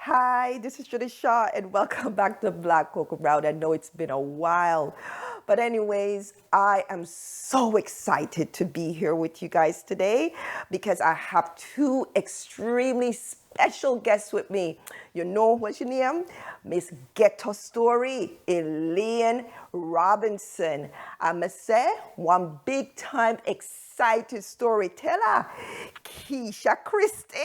Hi, this is Judy Shaw, and welcome back to Black Cocoa Brown. I know it's been a while, but anyways, I am so excited to be here with you guys today because I have two extremely special guests with me. You know what's your name? Miss Ghetto Story, Elaine Robinson. I must say, one big time excited storyteller, Kesha Christie.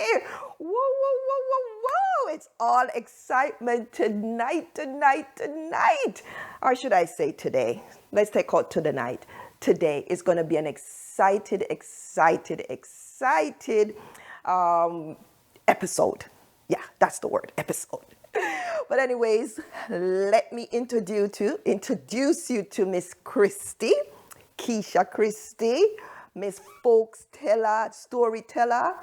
Whoa, whoa, whoa, whoa, whoa. It's all excitement tonight. Or should I say today? Let's take out to the night. Today is going to be an excited episode. Yeah, that's the word, episode. But anyways, let me introduce you to Miss Christie, Kesha Christie, Miss Folks Teller, Storyteller,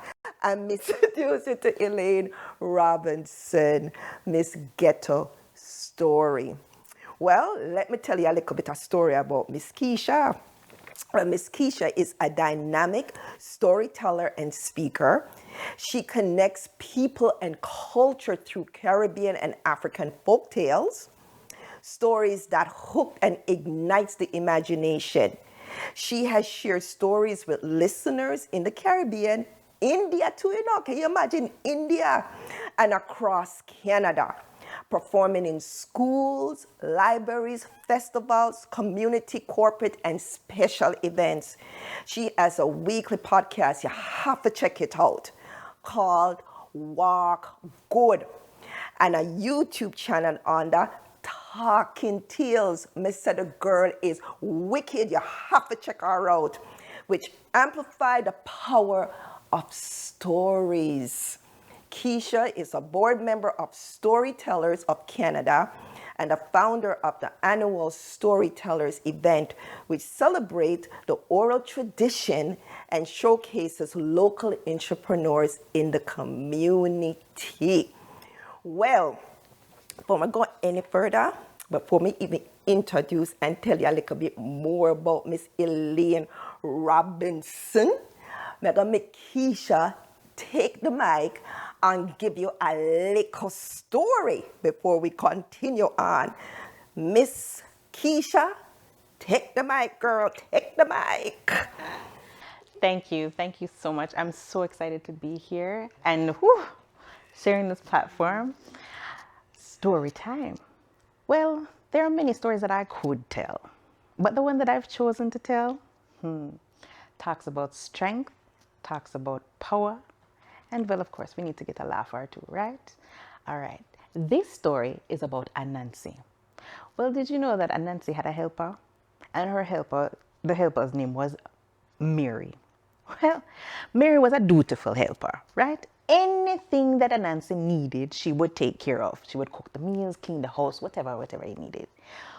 and Miss introduce you to Elaine Robinson, Miss Ghetto Story. Well, let me tell you a little bit of story about Miss Kesha. Miss Kesha is a dynamic storyteller and speaker. She connects people and culture through Caribbean and African folk tales, stories that hook and ignites the imagination. She has shared stories with listeners in the Caribbean, India too, can you imagine India, and across Canada, performing in schools, libraries, festivals, community, corporate, and special events. She has a weekly podcast, you have to check it out, called Walk Good, and a YouTube channel on the Talking Tales. Miss said the girl is wicked. You have to check her out, which amplify the power of stories. Kesha is a board member of Storytellers of Canada and a founder of the annual Storytellers event, which celebrates the oral tradition and showcases local entrepreneurs in the community. Well, before I go any further, before me even introduce and tell you a little bit more about Miss Elaine Robinson, I'm going to make Kesha take the mic and give you a little story before we continue on. Miss Kesha, take the mic, girl, take the mic. Thank you. Thank you so much. I'm so excited to be here and whew, sharing this platform. Story time. Well, there are many stories that I could tell, but the one that I've chosen to tell talks about strength, talks about power, and well, of course, we need to get a laugh or two, right? All right. This story is about Anansi. Well, did you know that Anansi had a helper? And her helper, the helper's name was Mary. Well, Mary was a dutiful helper, right? Anything that Anansi needed, she would take care of. She would cook the meals, clean the house, whatever he needed.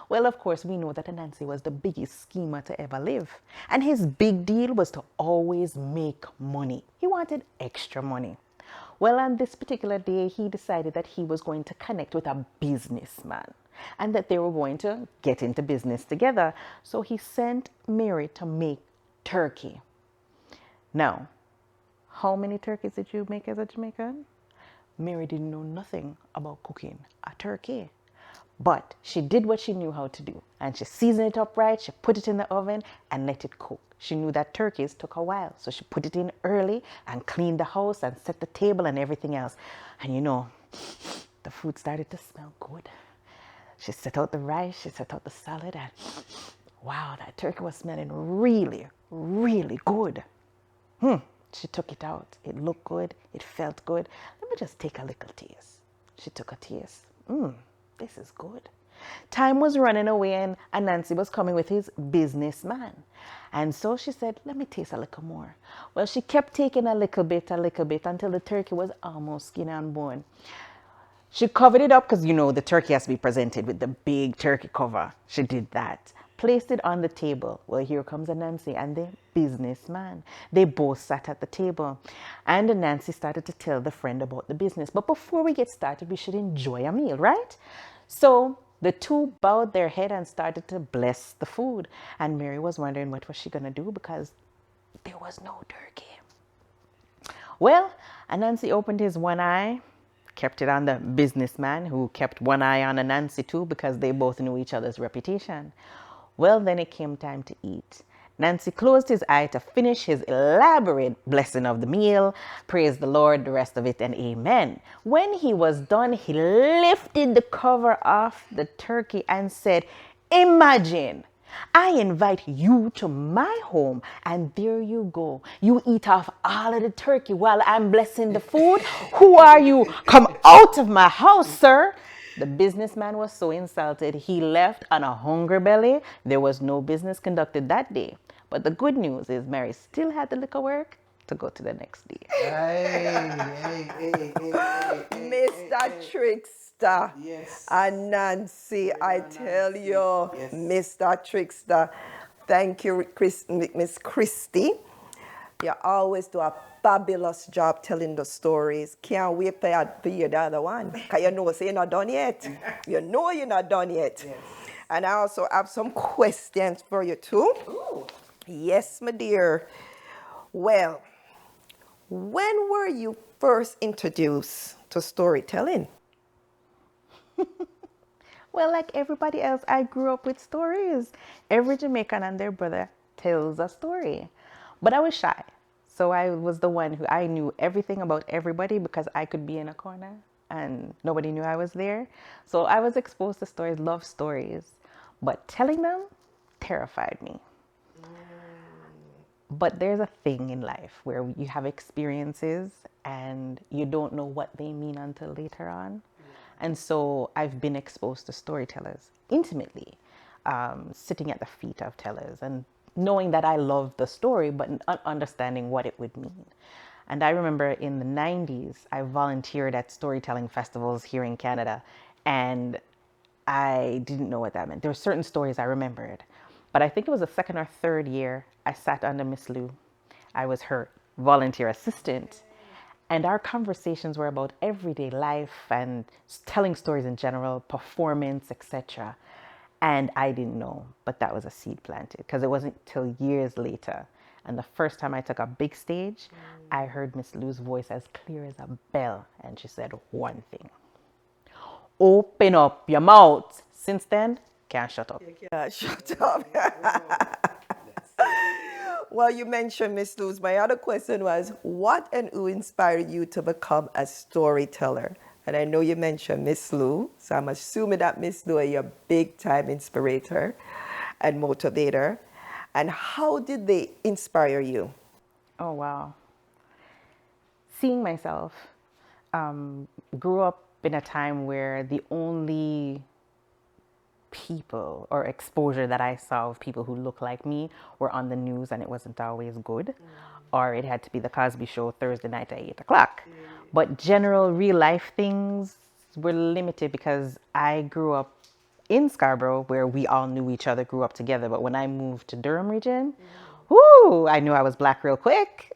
Well, of course, we know that Anansi was the biggest schemer to ever live. And his big deal was to always make money. He wanted extra money. Well, on this particular day, he decided that he was going to connect with a businessman and that they were going to get into business together. So he sent Mary to make turkey. Now, how many turkeys did you make as a Jamaican? Mary didn't know nothing about cooking a turkey. But she did what she knew how to do. And she seasoned it up right, she put it in the oven and let it cook. She knew that turkeys took a while. So she put it in early and cleaned the house and set the table and everything else. And you know, the food started to smell good. She set out the rice, she set out the salad, and wow, that turkey was smelling really good. She took it out. It looked good. It felt good. Let me just take a little taste. She took a taste. This is good. Time was running away and Anansi was coming with his businessman. And so she said, let me taste a little more. Well, she kept taking a little bit until the turkey was almost skin and bone. She covered it up because, you know, the turkey has to be presented with the big turkey cover. She did that. Placed it on the table. Well, here comes Anansi and the businessman. They both sat at the table. And Anansi started to tell the friend about the business. But before we get started, we should enjoy a meal, right? So the two bowed their head and started to bless the food. And Mary was wondering what was she going to do because there was no turkey. Well, Anansi opened his one eye kept it on the businessman, who kept one eye on Anansi too, because they both knew each other's reputation. Well, then it came time to eat. Nancy closed his eye to finish his elaborate blessing of the meal. Praise the Lord, the rest of it, and amen. When he was done, he lifted the cover off the turkey and said, "Imagine, I invite you to my home, and there you go. You eat off all of the turkey while I'm blessing the food. Who are you? Come out of my house, sir." The businessman was so insulted, he left on a hungry belly. There was no business conducted that day. But the good news is Mary still had the liquor work to go to the next day. Mr. Trickster. Yes. And Nancy, I tell Nancy. you, Yes. Mr. Trickster. Thank you, Miss Christie. You always do a fabulous job telling the stories. Can't wait for you the other one. Because you know you're not done yet. You know you're not done yet. Yes. And I also have some questions for you too. Ooh. Yes, my dear. Well, when were you first introduced to storytelling? Well, like everybody else, I grew up with stories. Every Jamaican and their brother tells a story. But I was shy. So I was the one who I knew everything about everybody because I could be in a corner and nobody knew I was there. So I was exposed to stories, loved stories. But telling them terrified me. But there's a thing in life where you have experiences and you don't know what they mean until later on. And so I've been exposed to storytellers intimately, sitting at the feet of tellers and knowing that I love the story, but not understanding what it would mean. And I remember in the 90s, I volunteered at storytelling festivals here in Canada, and I didn't know what that meant. There were certain stories I remembered, but I think it was the second or third year I sat under Miss Lou. I was her volunteer assistant. And our conversations were about everyday life and telling stories in general, performance, etc. And I didn't know, but that was a seed planted because it wasn't till years later. And the first time I took a big stage, I heard Miss Lou's voice as clear as a bell. And she said one thing: "Open up your mouth." Since then, can't shut up. Yeah, shut up. Well, you mentioned Miss Luz. My other question was, what and who inspired you to become a storyteller? And I know you mentioned Miss Lou, so I'm assuming that Miss Lou is your big time inspirator and motivator. And how did they inspire you? Oh, wow. Seeing myself, grew up in a time where the only people or exposure that I saw of people who look like me were on the news, and it wasn't always good. Or it had to be the Cosby Show Thursday night at 8 o'clock. But general real life things were limited because I grew up in Scarborough where we all knew each other, grew up together. But when I moved to Durham region, whoo, I knew I was black real quick.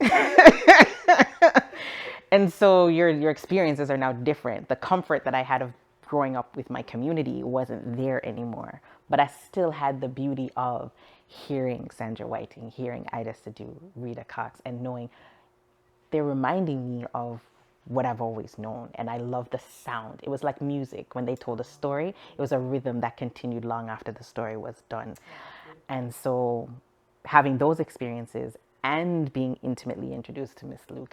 And so your experiences are now different. The comfort that I had of growing up with my community wasn't there anymore. But I still had the beauty of hearing Sandra Whiting, hearing Ida Sadu, Rita Cox, and knowing they're reminding me of what I've always known. And I love the sound. It was like music. When they told a story, it was a rhythm that continued long after the story was done. And so having those experiences and being intimately introduced to Miss Lou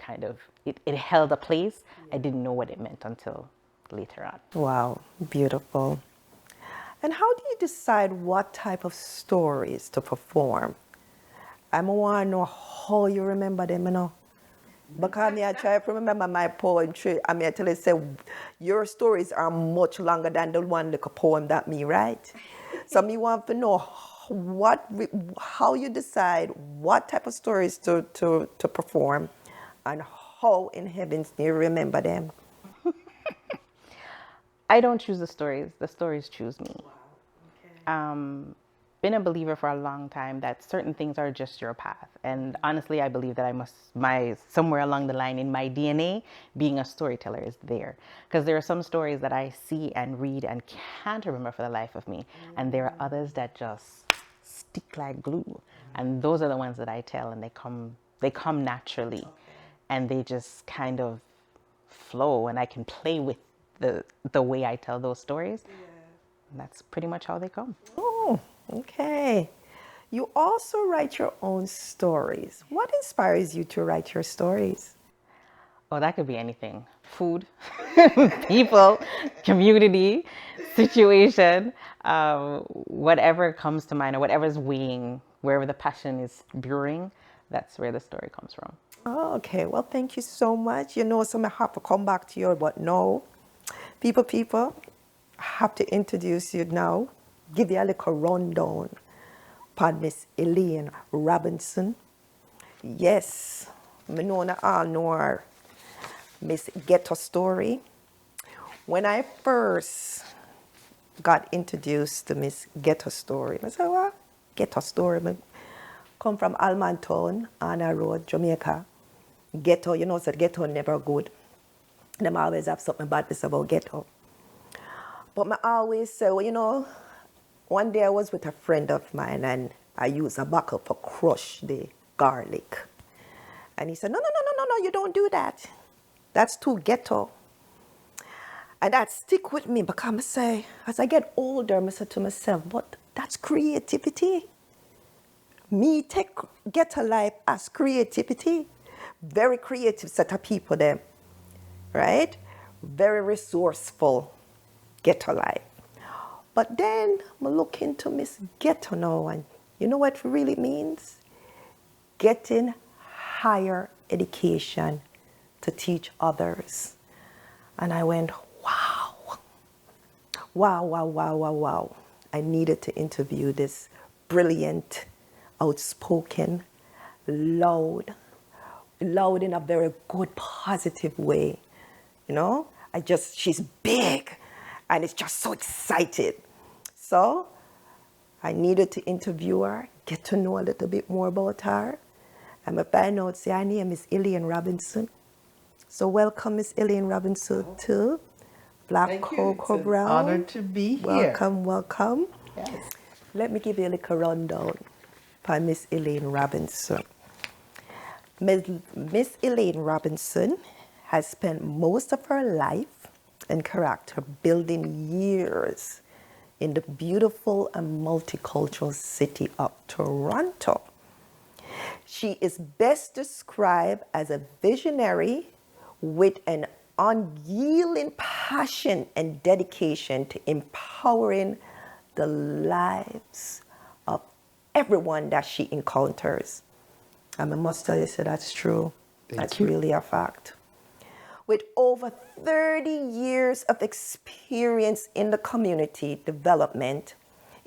it held a place. I didn't know what it meant until later on. Wow, beautiful. And how do you decide what type of stories to perform? I want to know how you remember them, you know. Because I try to remember my poetry. I tell you, say, your stories are much longer than the one the poem that me write. So me want to know how you decide what type of stories to perform and how in heavens do you remember them. I don't choose the stories choose me. Been a believer for a long time that certain things are just your path. And honestly, I believe that somewhere along the line in my DNA, being a storyteller is there. Because there are some stories that I see and read and can't remember for the life of me. And there are others that just stick like glue. And those are the ones that I tell, and they come naturally. And they just kind of flow and I can play with the way I tell those stories. And that's pretty much how they come. Oh, okay. You also write your own stories. What inspires you to write your stories? Oh, that could be anything. Food, people, community, situation, whatever comes to mind or whatever's weighing, wherever the passion is brewing, that's where the story comes from. Oh, okay. Well, thank you so much. You know, so I have to come back to you, but no. People, I have to introduce you now. Give you a little rundown upon Miss Elaine Robinson. Yes, I know her, Miss Ghetto Story. When I first got introduced to Miss Ghetto Story, I said, what? Ghetto Story? I come from Almantown, Anna Road, Jamaica. Ghetto, you know, said ghetto never good. Them always have something bad to say about ghetto. But I always say, well, you know, one day I was with a friend of mine and I used a buckle for crush the garlic. And he said, no, you don't do that. That's too ghetto. And that stick with me because I say, as I get older, I say to myself, but that's creativity. Me take ghetto life as creativity. Very creative set of people there, right? Very resourceful ghetto life. But then I look into Miss Ghetto now, and you know what it really means? Getting higher education to teach others. And I went, wow. I needed to interview this brilliant, outspoken, loud in a very good, positive way. You know, she's big and it's just so excited. So I needed to interview her, get to know a little bit more about her. And I find out, say, her name is Elaine Robinson. So welcome, Miss Elaine Robinson, to Black Cocoa Brown. It's an honor to be here. Welcome. Yes. Let me give you a little rundown by Miss Elaine Robinson. Miss Elaine Robinson has spent most of her life and character building years in the beautiful and multicultural city of Toronto. She is best described as a visionary with an unyielding passion and dedication to empowering the lives of everyone that she encounters. And I must tell you, so that's true. That's really a fact. With over 30 years of experience in the community development,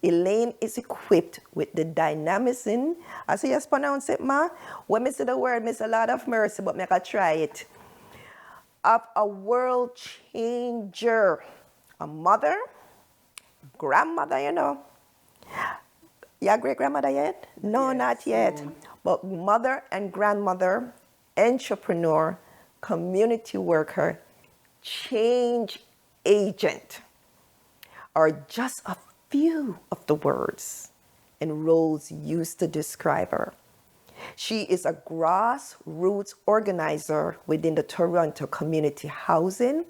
Elaine is equipped with the dynamism. I say, yes, pronounce it, ma. When I say the word, I say a lot of mercy, but I can try it. Of a world changer, a mother, grandmother, you know. Your great grandmother yet? No, yes, not yet. Soon. But mother and grandmother, entrepreneur, community worker, change agent are just a few of the words and roles used to describe her. She is a grassroots organizer within the Toronto community housing,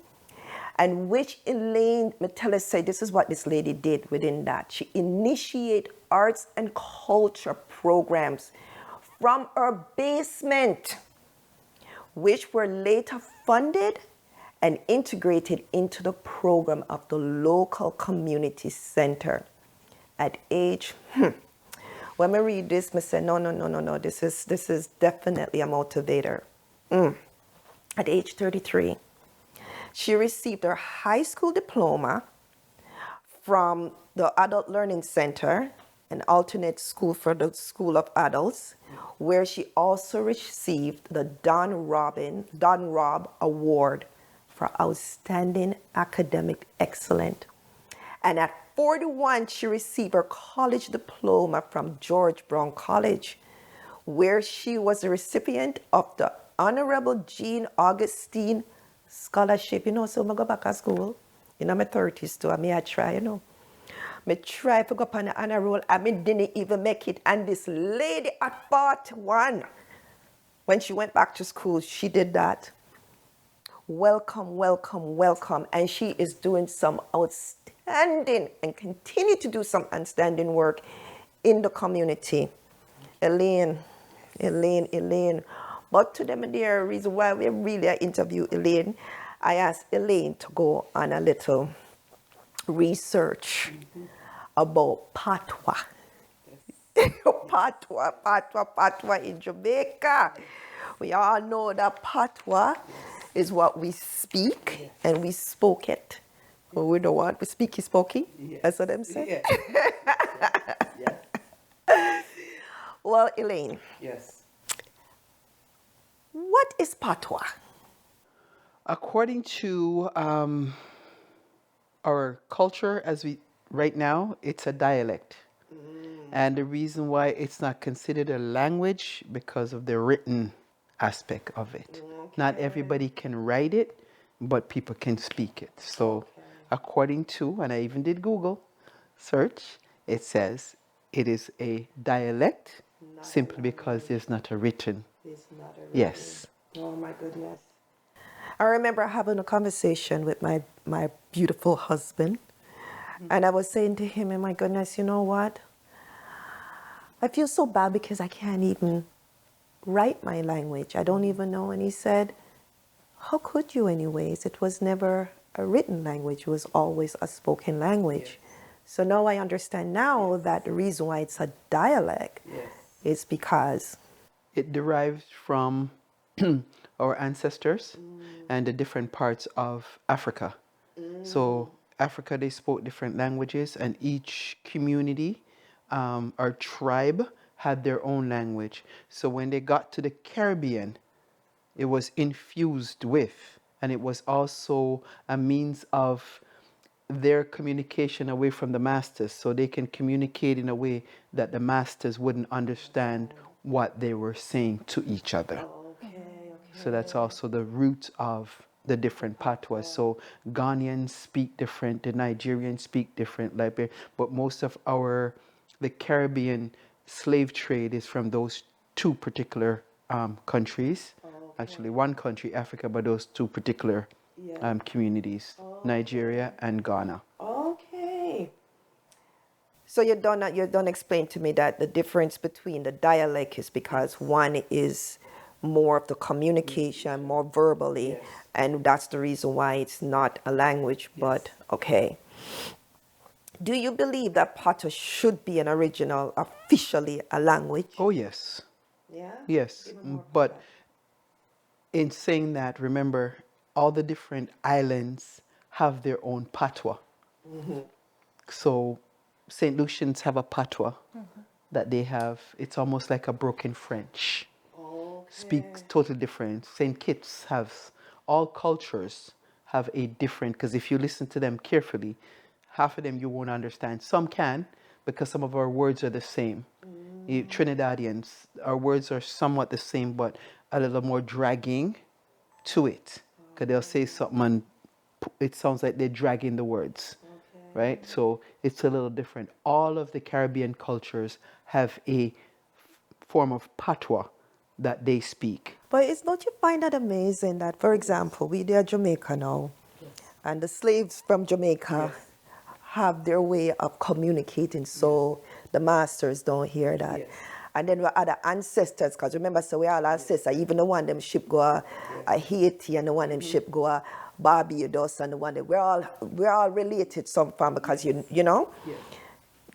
and which Elaine, me tell us, say this is what this lady did within that. She initiated arts and culture programs from her basement, which were later funded and integrated into the program of the local community center. At age, when I read this, I say, no, this is definitely a motivator. At age 33, she received her high school diploma from the Adult Learning Center, an alternate school for the School of Adults, where she also received the Don Rob Award for Outstanding Academic Excellence. And at 41, she received her college diploma from George Brown College, where she was a recipient of the Honorable Jean Augustine Scholarship. You know, so I go back to school. In my 30s too, I try, you know. I try to go up on the honor roll, and I didn't even make it. And this lady at 41, when she went back to school, she did that. welcome, welcome, welcome. And she is doing some outstanding and continue to do some outstanding work in the community. Elaine. But to them, there reason why we really interview Elaine. I asked Elaine to go on a little research about patois. Patois in Jamaica. We all know that patois is what we speak and we spoke it. But we don't want we speaky spokey. That's what them say. Well, Elaine. Yes. What is patois? According to our culture, right now, it's a dialect, and the reason why it's not considered a language because of the written aspect of it. Not everybody can write it, but people can speak it. So, according to, and I even did Google search, it says it is a dialect simply because there's not a written. It's not a Yes. Oh my goodness. I remember having a conversation with my beautiful husband, and I was saying to him, "And my goodness, you know what? I feel so bad because I can't even write my language. I don't even know." And he said, "How could you anyways? It was never a written language. It was always a spoken language." So now I understand now that the reason why it's a dialect is because it derives from our ancestors and the different parts of Africa. So Africa, they spoke different languages, and each community or tribe had their own language. So when they got to the Caribbean, it was infused with, and it was also a means of their communication away from the masters, so they can communicate in a way that the masters wouldn't understand what they were saying to each other. So that's also the root of the different patois. So Ghanaians speak different, the Nigerians speak different, but most of the Caribbean slave trade is from those two particular countries. Actually, one country, Africa, but those two particular communities, Nigeria and Ghana. okay. So you don't explain to me that the difference between the dialect is because one is more of the communication, more verbally, and that's the reason why it's not a language, but okay. Do you believe that patois should be an original, officially a language? Oh, yes. Yeah? Yes. But in saying that, remember, all the different islands have their own patois. So St. Lucians have a patois that they have. It's almost like a broken French. Speaks totally different. St. Kitts has, all cultures have a different, because if you listen to them carefully, half of them you won't understand. Some can, because some of our words are the same. Trinidadians, our words are somewhat the same, but a little more dragging to it. Because they'll say something and it sounds like they're dragging the words. Right? So it's a little different. All of the Caribbean cultures have a form of patois that they speak. But don't you find that amazing that, for example, we are Jamaica now, and the slaves from Jamaica have their way of communicating, so the masters don't hear that. And then we are the ancestors, because remember, so we all ancestors, even the one them ship go Haiti, and the one them ship go Barbados, and the one that we're all related some from, because you know,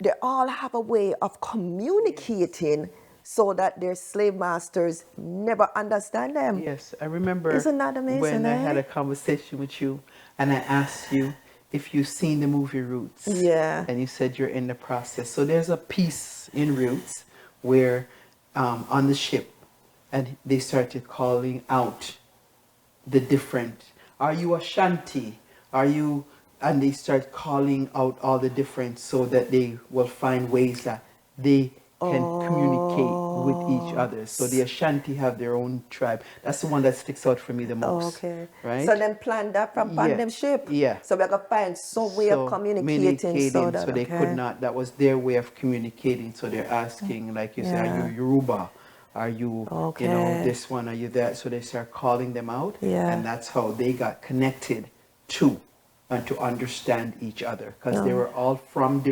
they all have a way of communicating so that their slave masters never understand them. Yes, I remember. Isn't that amazing, when I had a conversation with you and I asked you if you've seen the movie Roots. Yeah. And you said you're in the process. So there's a piece in Roots where on the ship, and they started calling out the different, are you Ashanti? Are you, and they start calling out all the different so that they will find ways that they can communicate with each other. So the Ashanti have their own tribe. That's the one that sticks out for me the most. Okay. Right? So then plan that from them ship. Yeah. So we're gonna find some way of communicating so that they could not, that was their way of communicating. So they're asking, like you say, are you Yoruba? Are you, Okay. this one? Are you that? So they start calling them out. Yeah. And that's how they got connected to and to understand each other. Because they were all from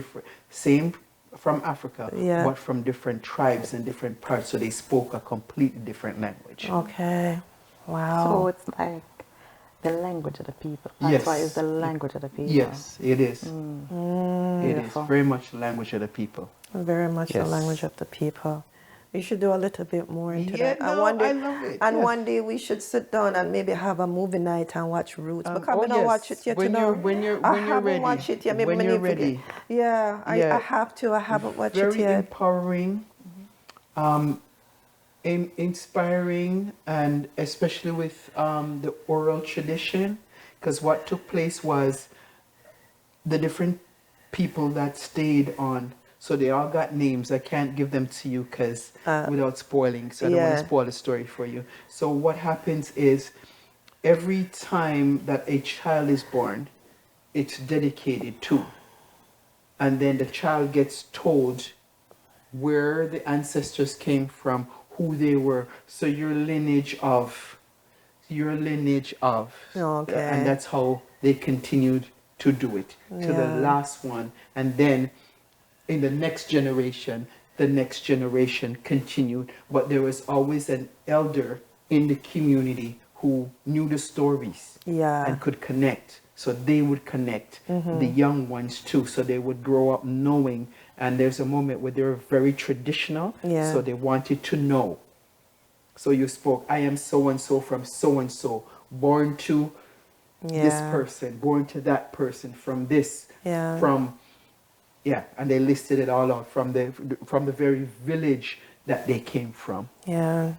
from Africa, Yeah. but from different tribes and different parts. So they spoke a completely different language. Okay. Wow. So it's like the language of the people. That's Yes. why it's the language of the people. Yes, it is. It is Beautiful. very much the language of the people. Very much the Yes. language of the people. We should do a little bit more into Yeah, that. no, I love it, And yes. one day we should sit down and maybe have a movie night and watch Roots. Because oh, we don't yes. watch it yet, When you know. you're- when you're- I when you're haven't ready. watched it yet. Maybe When I you're need to get- ready. Yeah, Yeah. I have to. I haven't watched it Very yet. empowering, inspiring, and especially with the oral tradition, because what took place was the different people that stayed on. So they all got names. I can't give them to you because without spoiling. So I don't want yeah. to spoil the story for you. So what happens is every time that a child is born, it's dedicated to. And then the child gets told where the ancestors came from, who they were. So your lineage of, Okay. and that's how they continued to do it to the Yeah. last one. And then in the next generation continued. But there was always an elder in the community who knew the stories Yeah. and could connect. So they would connect the young ones too. So they would grow up knowing. And there's a moment where they were very traditional. Yeah. So they wanted to know. So you spoke, I am so and so from so and so, born to this Yeah. person, born to that person, from this, Yeah. and they listed it all out from the very village that they came from. Yeah.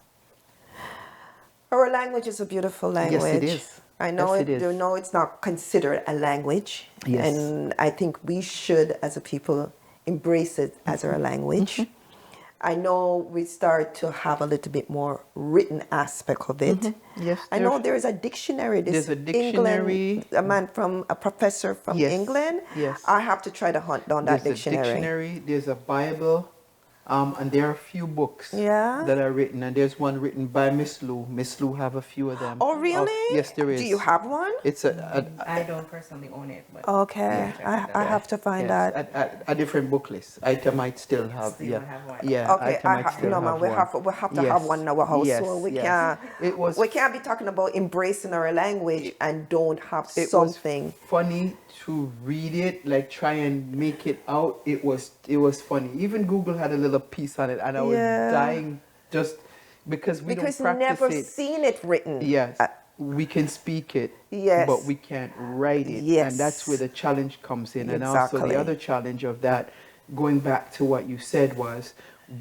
Our language is a beautiful language. Yes, it is. I know Yes, it. it is. You know, it's not considered a language, Yes. and I think we should, as a people, embrace it as our language. I know we start to have a little bit more written aspect of it. Yes, I know there is a dictionary. there's a dictionary. England, a professor from Yes, England. yes. I have to try to hunt down that There's a dictionary, there's a Bible, and there are a few books Yeah. that are written, and there's one written by Miss Lou. Miss Lou have a few of them. Oh, really? Yes, there is. Do you have one? It's I don't personally own it, but Okay, I have to find that. a different book list. I might still have. Still yeah, have one. yeah. Okay, I might still no, man, have we one. have to Yes, have one in our house. yes, So we yes. can't It was we can't be talking about embracing our language and don't have it something. was funny to read it, like try and make it out. It was funny. Even Google had a little piece on it, and I was Yeah. dying just because we Because don't practice never it. seen it written. Yes, we can speak it. Yes. But we can't write it. Yes. And that's where the challenge comes in. And also Exactly. the other challenge of that, going back to what you said, was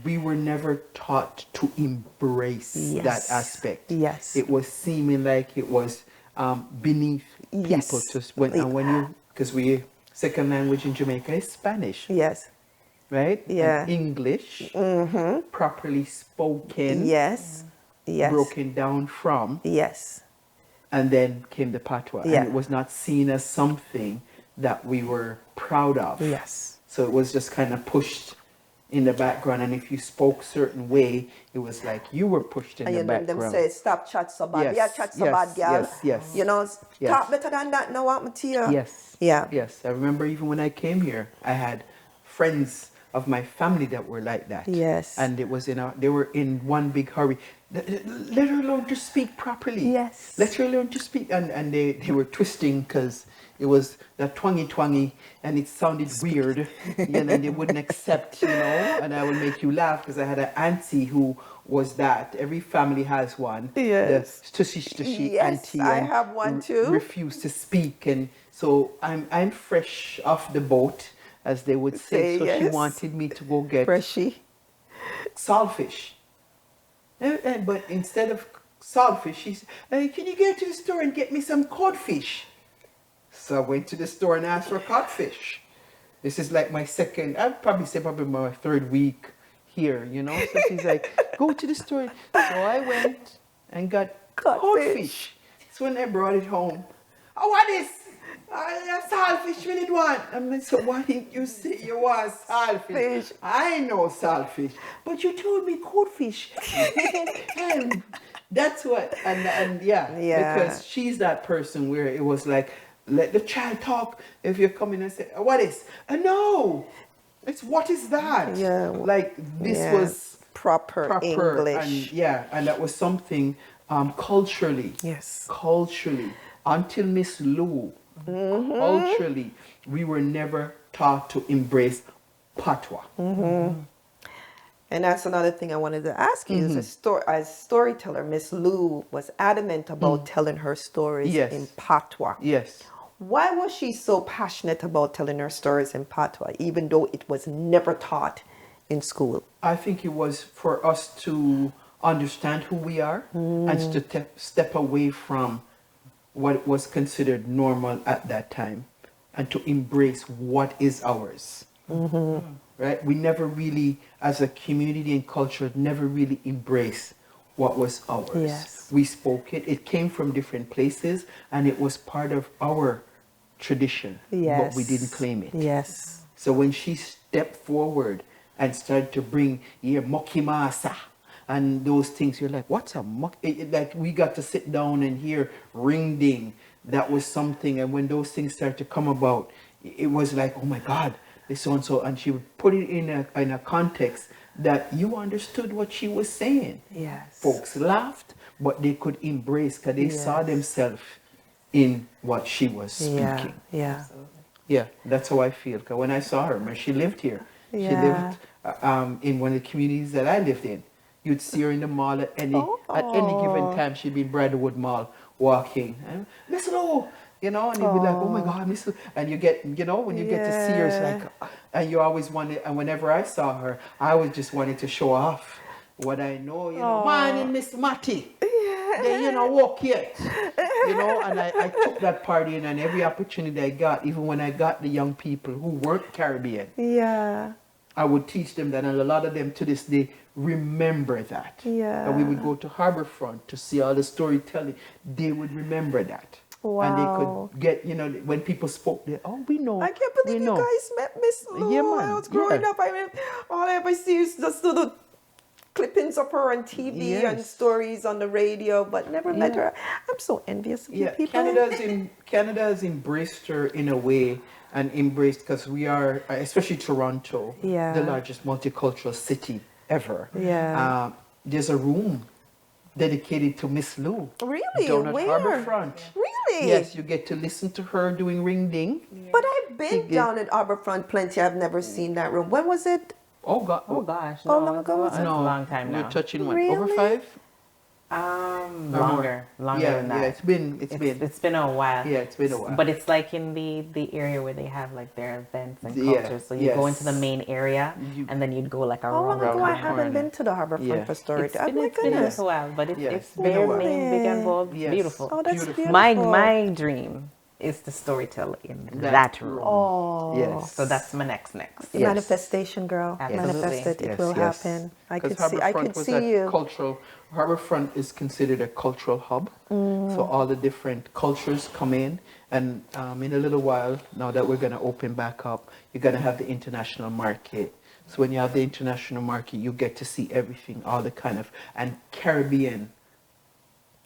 we were never taught to embrace that Yes. aspect. Yes. It was seeming like it was beneath people Yes. to when you, because we second language in Jamaica is Spanish, Yes. right? Yeah. And English, properly spoken, Yes. Yes. broken down from, Yes. and then came the patois. Yeah. And it was not seen as something that we were proud of. Yes. So it was just kind of pushed in the background. And if you spoke certain way, it was like you were pushed in And the you know them background. say stop chat so bad. Yes, Yeah, chat so yes, bad, girl. yes, yes. You know, Yes. talk better than that. Now what me to you? Yes. Yeah. Yes. I remember even when I came here, I had friends of my family that were like that. Yes. And it was they were in one big hurry. Let her learn to speak properly. Yes. Let her learn to speak. And they were twisting because it was that twangy and it sounded weird. And then they wouldn't accept, and I would make you laugh because I had an auntie who was that. Every family has one. Yes. The stushy Yes, auntie. I and have one too. Refuse to speak. And so I'm fresh off the boat, as they would say. So she yes. wanted me to go get Freshy. saltfish. But instead of saltfish, she said, can you get to the store and get me some codfish? So I went to the store and asked for codfish. This is like my second, I'd probably say probably my third week here, So she's like, go to the store. So I went and got codfish. So when I brought it home, oh, what is? I saltfish we did want. I mean, so why didn't you say you want saltfish? Fish. I know saltfish, but you told me codfish. And that's what, and yeah, Yeah. because she's that person where it was like, let the child talk. If you come in and say, what is? No, it's what is that? Yeah. Like this Yeah. was Proper English. and yeah, and that was something culturally. Yes. Culturally, until Miss Lou, culturally, we were never taught to embrace patois. And that's another thing I wanted to ask you. As storyteller, Miss Lou was adamant about telling her stories Yes. in patois. Yes. Why was she so passionate about telling her stories in patois, even though it was never taught in school? I think it was for us to understand who we are and to step away from what was considered normal at that time and to embrace what is ours. Right? We never really, as a community and culture, never really embraced what was ours. Yes. We spoke it. It came from different places and it was part of our tradition, but we didn't claim it. Yes. So when she stepped forward and started to bring mokimasa and those things, you're like, what's a mok? Like we got to sit down and hear ring ding. That was something. And when those things started to come about, it was like, oh my God, this so and so. And she would put it in a context that you understood what she was saying. Yes. Folks laughed, but they could embrace because they saw Yes. themselves in what she was Yeah. speaking. Yeah. Yeah, that's how I feel. Because when I saw her, man, she lived here. She Yeah. lived in one of the communities that I lived in. You'd see her in the mall at any given time. She'd be in Bradwood Mall walking. And, Miss Lou, you know, and you'd be like, oh my God, Miss Lou. And you get, you know, when you get to see her, it's like, and you always wanted, and whenever I saw her, I always just wanted to show off what I know, you know. Mine and Miss Matty. They, you know, walk yet. You know, and I took that part in, and every opportunity I got, even when I got the young people who weren't Caribbean, Yeah. I would teach them that, and a lot of them to this day remember that. Yeah. And we would go to Harborfront to see all the storytelling. They would remember that. Wow. And they could get, you know, when people spoke, they, oh, we know. I can't believe we you know. guys met Miss Lou. Yeah, When I man. was growing Yeah. up, I mean, all I ever see is just little clippings of her on TV and Yes. stories on the radio, but never met Yeah. her. I'm so envious of you Yeah, people. Canada has embraced her in a way and embraced because we are, especially Toronto, Yeah. the largest multicultural city ever. Yeah. There's a room dedicated to Miss Lou. Really? Down at Where? Harborfront. Really? Yes, you get to listen to her doing ring ding. But I've been She down at Harborfront plenty. I've never seen that room. When was it? Oh God! Oh gosh, How no, long ago was it's it? a long time We're now. touching what, Really? over 5? Longer Yeah, than that. yeah. It's been a while. Yeah, it's been a while. But it's like in the area where they have like their events and Yeah, cultures. So you go into the yes. main area You- and then you'd go like How around. long ago? the I haven't corner. been to the Harborfront Yeah. for It's storytelling. been, Oh my it's been a goodness. little while, but Yeah, it's it's been a very while. main, big and bold, Yes. beautiful. Oh, that's Beautiful. beautiful. My dream is the storyteller in that room. Oh. Yes. So that's my next. Yes. Manifestation, girl. Absolutely. Manifest it. It Yes, will yes. happen. I 'Cause could see. I Harborfront could was see a you. Cultural. Harborfront is considered a cultural hub, so all the different cultures come in, and in a little while, now that we're going to open back up, you're going to have the international market. So when you have the international market, you get to see everything, all the kind of, and Caribbean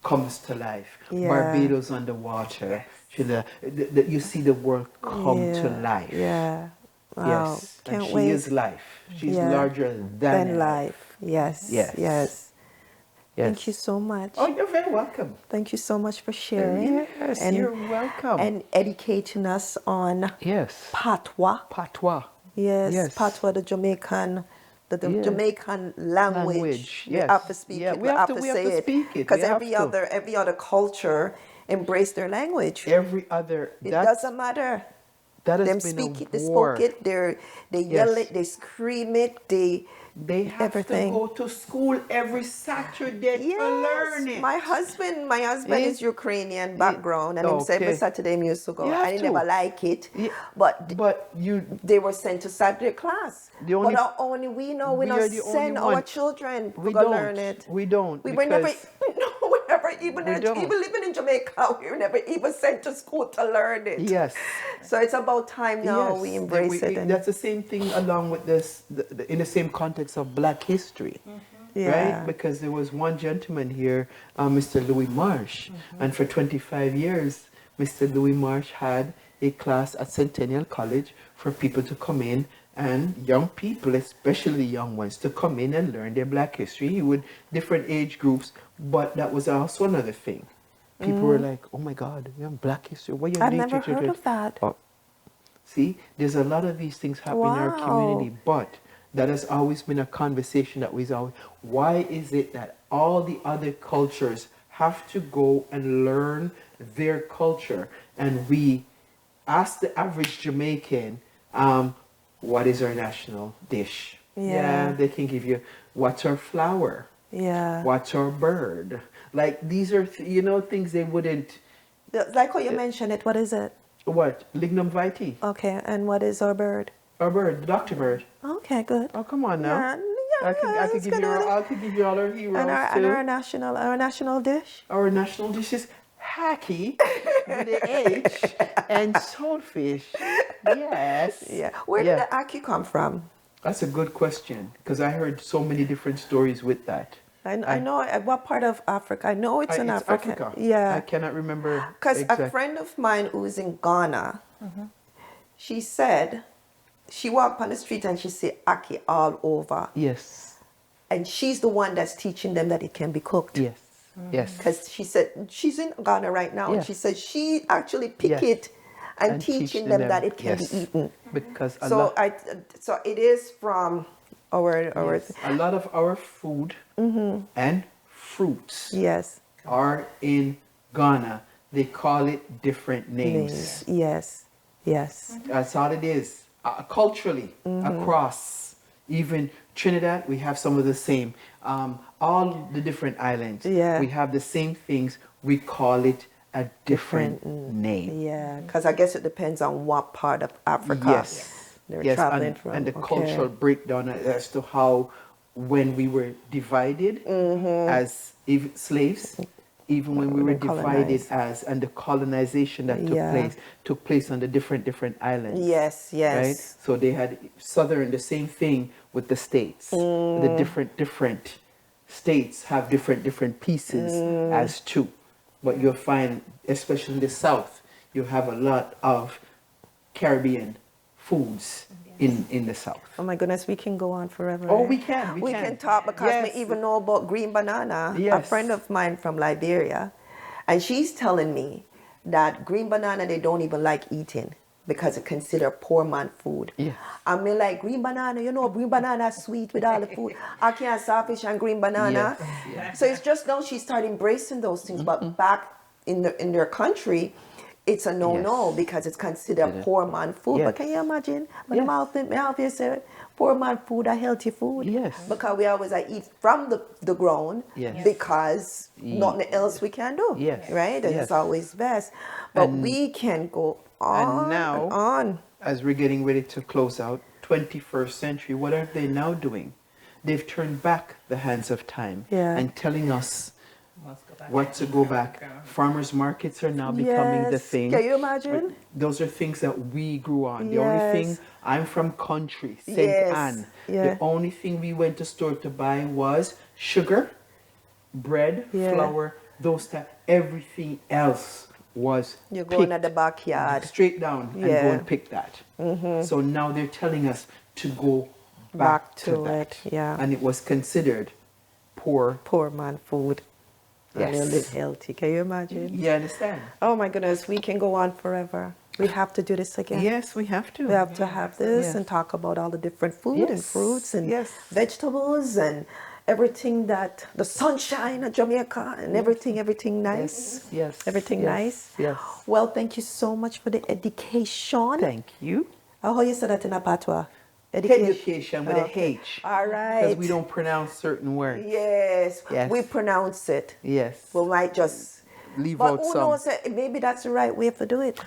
comes to life. Yeah. Barbados underwater. You see the world come to life. Yeah. Wow. Yes, Can't and she wait. is life. She's Yeah. larger than Then life. life. Yes. Yes. Yes. Yes. Thank you so much. Oh, you're very welcome. Thank you so much for sharing. Yes, you're welcome. And educating us on Yes. patois. Patois. Yes, Yes. patois, the Jamaican, the Yeah. Jamaican language. We yes. have to speak Yeah, it. we have to say it speak it. because We have every other culture embrace their language. Every other. It doesn't matter. That has Them been speak a it, they war. spoke it, they yell Yes. it, they scream it, they have everything. to go to school every Saturday to learn it. My husband Eh? is Ukrainian background, and him say every Okay. Saturday he used to go. You have I to. never like it, Yeah, but you. they were sent to Saturday class. The only- but only we know we we don't are the only send our one. children to We go don't. learn it. We don't. We were never, because- no, we never even We don't. even living in Jamaica, we were never even sent to school to learn it. Yes. So it's about time now we Yes, embrace it. And that's the same thing along with this, in the same context of Black history, yeah. right? Because there was one gentleman here, Mr. Louis Marsh, and for 25 years, Mr. Louis Marsh had a class at Centennial College for people to come in, and young people, especially young ones, to come in and learn their Black history with different age groups. But that was also another thing. People were like, "Oh my God, you have Black history? What you I've never heard of that. Oh, see, there's a lot of these things happen in our community, but that has always been a conversation that we've always. Why is it that all the other cultures have to go and learn their culture, and we ask the average Jamaican, what is our national dish? Yeah. They can give you what's our flower, Yeah. what's our bird. Like these are things they wouldn't. Like how you mentioned it, what is it? What? Lignum vitae. Okay, and what is our bird? Our bird, the doctor bird. Okay, good. Oh, come on now. Yeah, I could give you all our heroes and too. our national dish. Our national dish is hacky with an H and saltfish. Yes. Yeah. Where did the ackee come from? That's a good question, because I heard so many different stories with that. I know what part of Africa. I know it's in Africa. Africa. Yeah. I cannot remember. Because a friend of mine who's in Ghana, she said she walked on the street and she see ackee all over. Yes. And she's the one that's teaching them that it can be cooked. Yes. Yes. Because she said she's in Ghana right now, Yeah. and she said she actually pick Yes. it and And teaching them that it can yes. be eaten. Because So so it is from our yes, a lot of our food and fruits yes. are in Ghana. They call it different names. Yes. Yes. That's all it is. Culturally, across, even Trinidad, we have some of the same. All the different islands, Yeah. we have the same things. We call it a different name. Yeah, because I guess it depends on what part of Africa Yes. they're Yes, traveling from. and the Okay. cultural breakdown as to how, when we were divided as slaves, even when we were When divided colonized. and the colonization that Yeah. took place on the different islands. Yes, yes. Right? So they had southern, the same thing with the states. The different states have different pieces as too. But you'll find, especially in the south, you have a lot of Caribbean foods in the south. Oh my goodness, we can go on forever. Oh, eh? we can. We can talk because Yes. we even know about green banana. A Yes. friend of mine from Liberia, and she's telling me that green banana they don't even like eating because it's considered poor man food. Yes. I mean, like green banana, green banana sweet with all the food. I can't sawfish and green banana. Yes, yes. So it's just now she started embracing those things. But back in their country, it's a no-no Yes. because it's considered poor man food. Yes. But can you imagine? When Yes. my mouth say poor man food, a healthy food. Yes. Because we always eat from the ground Yes. because nothing else we can do. Yes. Right? And Yes. it's always best. But And- we can go on and now, and on. as we're getting ready to close out, 21st century, what are they now doing? They've turned back the hands of time and telling us what to go back. Farmers markets are now becoming the Yes. thing. Can you imagine? But those are things that we grew on. The only thing, Yes. I'm from country, St. Yes. Anne. Yeah. The only thing we went to store to buy was sugar, bread, Yeah. flour, those type. Everything else was You're going at picked the backyard. straight down and go Yeah. and pick that. So now they're telling us to go back, Back to to that. it, yeah. And it was considered poor. Poor man food. And Yes. they live healthy. Can you imagine? You understand? Oh my goodness, we can go on forever. We have to do this again. Yes, we have to. We have to have this Yes. and talk about all the different food and Yes. fruits and Yes. vegetables and everything that the sunshine of Jamaica and everything nice. Yes. Everything Yes. nice. Yes. Well, thank you so much for the education. Thank you. How you say that in a patois? Education with a H. All right. Because we don't pronounce certain words. Yes. Yes. We pronounce it. Yes. We might just Leave but out who some. knows? Maybe that's the right way to do it.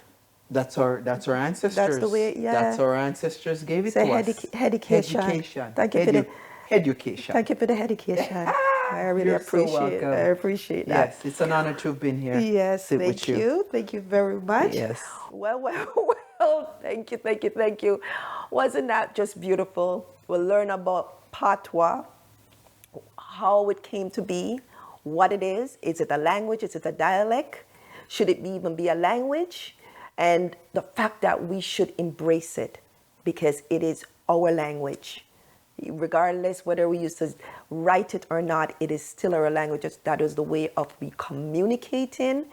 That's our ancestors. That's the way- yeah. That's our ancestors gave it Say to us. education. Education. Thank you for the Education. Thank you for the education. I really You're so appreciate. welcome. I appreciate that. Yes, it's an honor to have been here. Yes, Sit thank with you. you. Thank you very much. Yes. Well, well, thank you, thank you, thank you. Wasn't that just beautiful? We'll learn about patois, how it came to be, what it is. Is it a language? Is it a dialect? Should it even be a language? And the fact that we should embrace it because it is our language. Regardless whether we used to write it or not, it is still our language. That is the way of we communicating,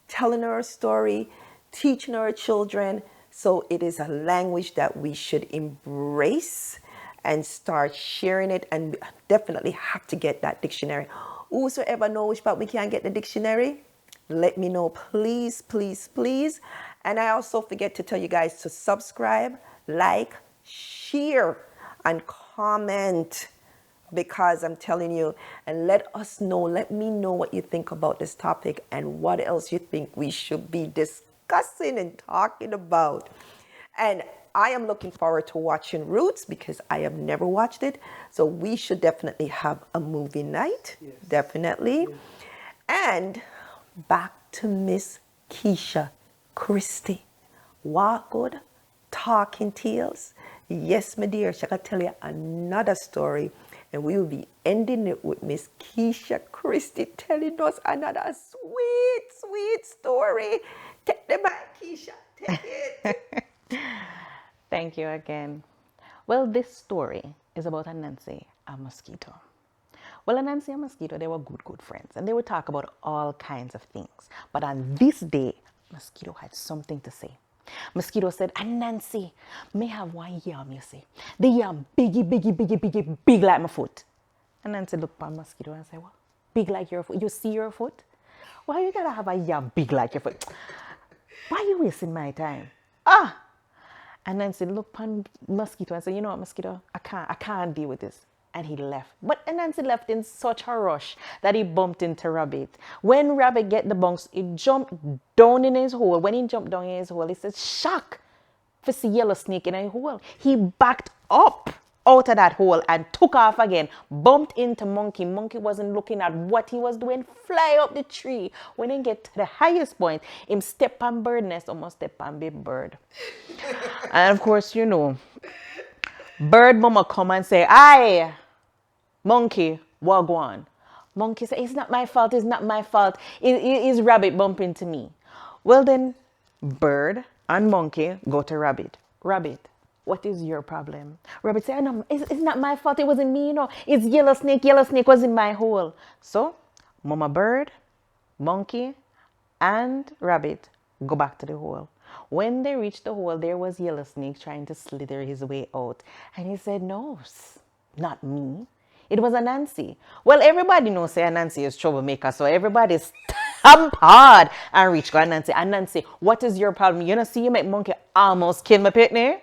telling our story, teaching our children. So it is a language that we should embrace and start sharing it, and definitely have to get that dictionary. Whosoever knows which part we can get the dictionary, let me know, please, please, please. And I also forget to tell you guys to subscribe, like, share, and comment, because I'm telling you, and let me know what you think about this topic and what else you think we should be discussing and talking about. And I am looking forward to watching Roots because I have never watched it. So we should definitely have a movie night. Yes. Definitely. Yes. And back to Miss Kesha Christie. What good talking tales. Yes, my dear, she can tell you another story. And we will be ending it with Miss Kesha Christie telling us another sweet, sweet story. Take the mic, Kesha. Take it. Thank you again. Well, this story is about Anansi, a mosquito. Well, Anansi and Mosquito, they were good friends, and they would talk about all kinds of things. But on this day, Mosquito had something to say. Mosquito said, Anansi, may have one yam, you see. The yam big like my foot. Anansi looked at Mosquito and said, what? Big like your foot? You see your foot? Why you gotta have a yam big like your foot? Why are you wasting my time? And Nancy looked on Mosquito and said, you know what, Mosquito, I can't deal with this. And he left. But Nancy left in such a rush that he bumped into Rabbit. When Rabbit get the bunks, he jumped down in his hole. When he jumped down in his hole, he said, shock for see yellow snake in a hole. He backed up out of that hole and took off again, bumped into Monkey. Monkey wasn't looking at what he was doing, fly up the tree. When he get to the highest point, him step on bird nest, almost step on big bird. And of course, you know, bird mama come and say, aye, Monkey, what go on? Monkey say, it's not my fault, it's not my fault. It's Rabbit bumping to me. Well then, bird and Monkey go to Rabbit. Rabbit, what is your problem? Rabbit say, no, it's not my fault, it wasn't me, you know. It's yellow snake was in my hole. So, Mama Bird, Monkey, and Rabbit go back to the hole. When they reached the hole, there was Yellow Snake trying to slither his way out. And he said, no, not me. It was Anansi. Well, everybody knows say Anansi is troublemaker, so everybody stamp hard and reach for Anansi. Anansi, what is your problem? You know, see you make Monkey almost kill my pitney?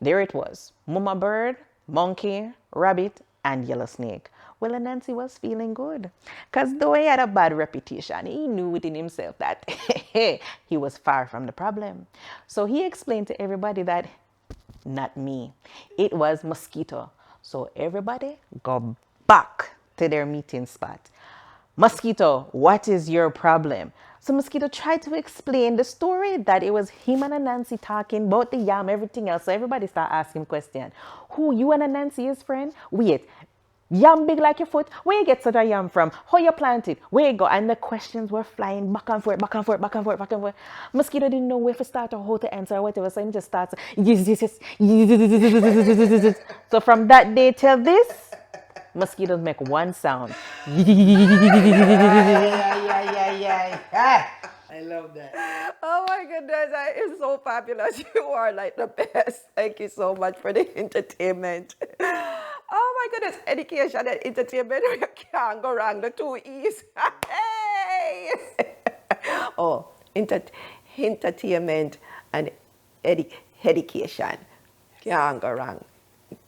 There it was. Mama Bird, Monkey, Rabbit, and Yellow Snake. Well, Anansi was feeling good. Because though he had a bad reputation, he knew within himself that he was far from the problem. So he explained to everybody that, not me, it was Mosquito. So everybody go back to their meeting spot. Mosquito, what is your problem? So Mosquito tried to explain the story that it was him and Anansi talking about the yam, everything else. So everybody start asking questions. Who, you and Anansi is friend? Wait, yam big like your foot? Where you get such a yam from? How you plant it? Where you go? And the questions were flying back and forth, back and forth, back and forth, back and forth. Mosquito didn't know where to start or how to answer or whatever. So he just starts, yes. So from that day till this, mosquitoes make one sound. I love that. Oh my goodness, that is so fabulous. You are like the best. Thank you so much for the entertainment. Oh my goodness, education and entertainment, you can't go wrong, the two E's. Hey! Oh, entertainment and education. Can't go wrong.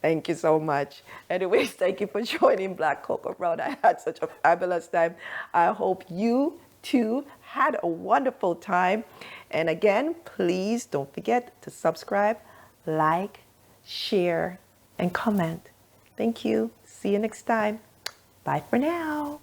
Thank you so much. Anyways, thank you for joining Black Cocoa Brown. I had such a fabulous time. I hope you too had a wonderful time. And again, please don't forget to subscribe, like, share, and comment. Thank you. See you next time. Bye for now.